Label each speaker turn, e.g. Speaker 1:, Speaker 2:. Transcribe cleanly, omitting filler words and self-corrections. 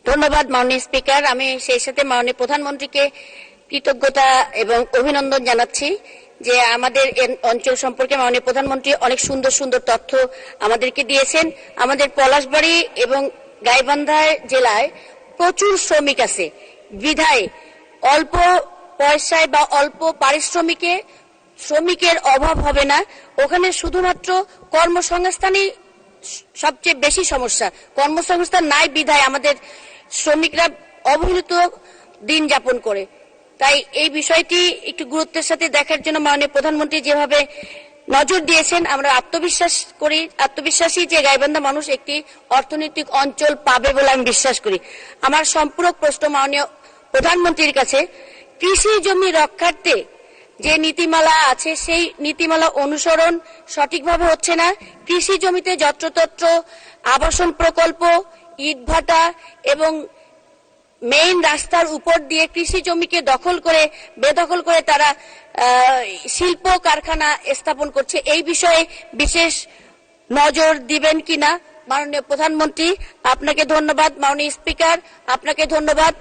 Speaker 1: ধন্যবাদ মাননীয় স্পিকার। আমি সেই সাথে মাননীয় প্রধানমন্ত্রীকে কৃতজ্ঞতা এবং অভিনন্দন জানাচ্ছি যে আমাদের অঞ্চল সম্পর্কে মাননীয় প্রধানমন্ত্রী অনেক সুন্দর সুন্দর তথ্য আমাদেরকে দিয়েছেন। আমাদের পলাশবাড়ী এবং গাইবান্ধা জেলায় প্রচুর শ্রমিক আছে, বিধায় অল্প পয়সায় বা অল্প পারিশ্রমিকে শ্রমিকের অভাব হবে না। ওখানে শুধুমাত্র কর্মসংস্থানই সবচেয়ে বেশি সমস্যা। কর্মসংস্থান নাই বিধায় আমাদের শ্রমিকরা অবহেলিত দিন যাপন করে। তাই এই বিষয়টি একটু গুরুত্বের সাথে দেখার জন্য মাননীয় প্রধানমন্ত্রী যেভাবে নজর দিয়েছেন, আমরা আত্মবিশ্বাসী যে গাইবান্ধা মানুষ একটি অর্থনৈতিক অঞ্চল পাবে বলে আমি বিশ্বাস করি। আমার সম্পূরক প্রশ্ন মাননীয় প্রধানমন্ত্রীর কাছে, কৃষি জমি রক্ষার্থে যে নীতিমালা আছে সেই নীতিমালা অনুসরণ সঠিকভাবে হচ্ছে না। কৃষি জমিতে যত্রতত্র আবাসন প্রকল্প, ইটভাটা এবং মেইন রাস্তার উপর দিয়ে কৃষি জমিকে বেদখল করে তারা শিল্প কারখানা স্থাপন করছে। এই বিষয়ে বিশেষ নজর দিবেন কিনা মাননীয় প্রধানমন্ত্রী? আপনাকে ধন্যবাদ। মাননীয় স্পিকার, আপনাকে ধন্যবাদ।